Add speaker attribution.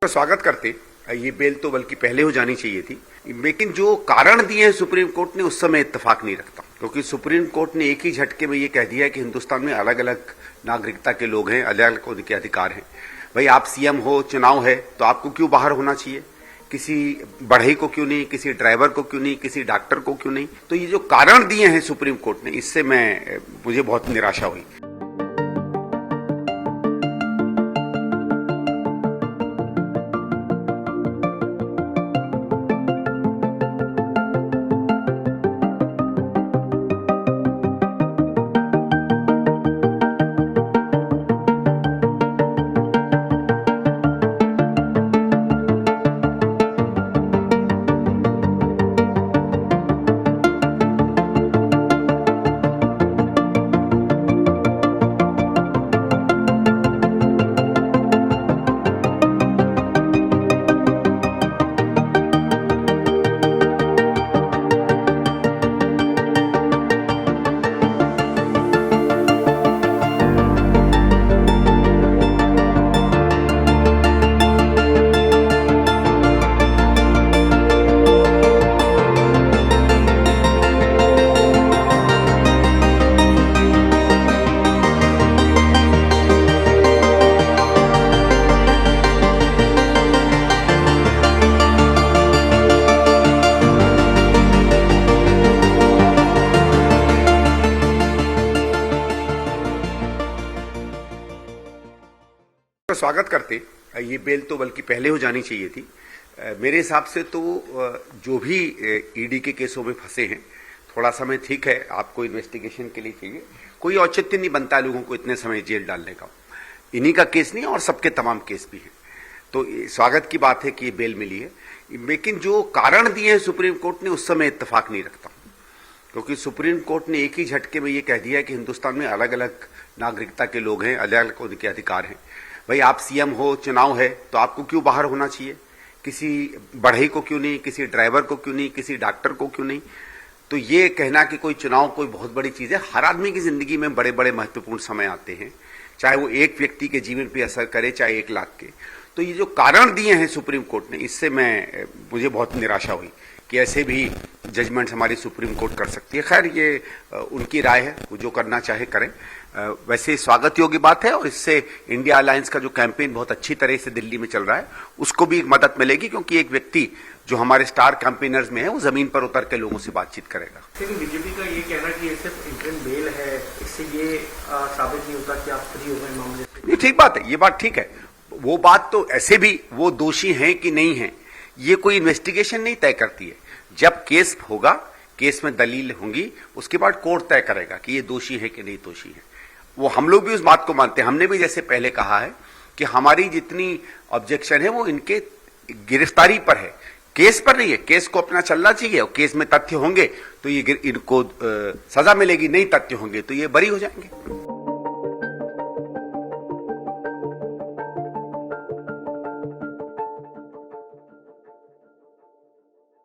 Speaker 1: स्वागत करते। ये बेल तो बल्कि पहले हो जानी चाहिए थी, लेकिन जो कारण दिए हैं सुप्रीम कोर्ट ने उस समय इत्तेफाक नहीं रखता, क्योंकि सुप्रीम कोर्ट ने एक ही झटके में ये कह दिया कि हिंदुस्तान में अलग अलग नागरिकता के लोग हैं, अलग अलग उनके अधिकार हैं। भाई आप सीएम हो, चुनाव है, तो आपको क्यों बाहर होना चाहिए? किसी बढ़ई को क्यों नहीं, किसी ड्राइवर को क्यों नहीं, किसी डॉक्टर को क्यों नहीं? तो ये जो कारण दिए हैं सुप्रीम कोर्ट ने, इससे मुझे बहुत निराशा हुई। स्वागत करते। ये बेल तो बल्कि पहले हो जानी चाहिए थी। मेरे हिसाब से तो जो भी ईडी के केसों में फंसे हैं, थोड़ा समय ठीक है, आपको इन्वेस्टिगेशन के लिए चाहिए, कोई औचित्य नहीं बनता लोगों को इतने समय जेल डालने का। इन्हीं का केस नहीं और सबके तमाम केस भी हैं, तो स्वागत की बात है कि ये बेल मिली है। लेकिन जो कारण दिए हैं सुप्रीम कोर्ट ने उस समय इत्तेफाक नहीं रखता, क्योंकि सुप्रीम कोर्ट ने एक ही झटके में ये कह दिया कि हिंदुस्तान में अलग अलग नागरिकता के लोग हैं, अलग अलग उनके अधिकार हैं। भाई आप सीएम हो, चुनाव है, तो आपको क्यों बाहर होना चाहिए? किसी बढ़ई को क्यों नहीं, किसी ड्राइवर को क्यों नहीं, किसी डॉक्टर को क्यों नहीं? तो ये कहना कि कोई चुनाव कोई बहुत बड़ी चीज है, हर आदमी की जिंदगी में बड़े बड़े महत्वपूर्ण समय आते हैं, चाहे वो एक व्यक्ति के जीवन पे असर करे, चाहे 1 लाख के। तो ये जो कारण दिए हैं सुप्रीम कोर्ट ने, इससे मुझे बहुत निराशा हुई कि ऐसे भी जजमेंट्स हमारी सुप्रीम कोर्ट कर सकती है। खैर ये उनकी राय है, वो जो करना चाहे करें। वैसे स्वागत योग्य बात है, और इससे इंडिया अलायंस का जो कैंपेन बहुत अच्छी तरह से दिल्ली में चल रहा है, उसको भी मदद मिलेगी, क्योंकि एक व्यक्ति जो हमारे स्टार कैंपेनर्स में है, वो जमीन पर उतर के लोगों से बातचीत करेगा।
Speaker 2: बीजेपी का ये कहना कि ये सिर्फ इंटरिम बेल है, इससे ये साबित नहीं होता कि आप फ्री हो गए मामले से।
Speaker 1: ये ठीक बात है, ये बात ठीक है। वो बात तो ऐसे भी वो दोषी हैं कि नहीं है, ये कोई इन्वेस्टिगेशन नहीं तय करती है। जब केस होगा, केस में दलील होंगी, उसके बाद कोर्ट तय करेगा कि ये दोषी है कि नहीं दोषी है। वो हम लोग भी उस बात को मानते हैं। हमने भी जैसे पहले कहा है कि हमारी जितनी ऑब्जेक्शन है वो इनके गिरफ्तारी पर है, केस पर नहीं है। केस को अपना चलना चाहिए, और केस में तथ्य होंगे तो ये इनको सजा मिलेगी, नहीं तथ्य होंगे तो ये बरी हो जाएंगे।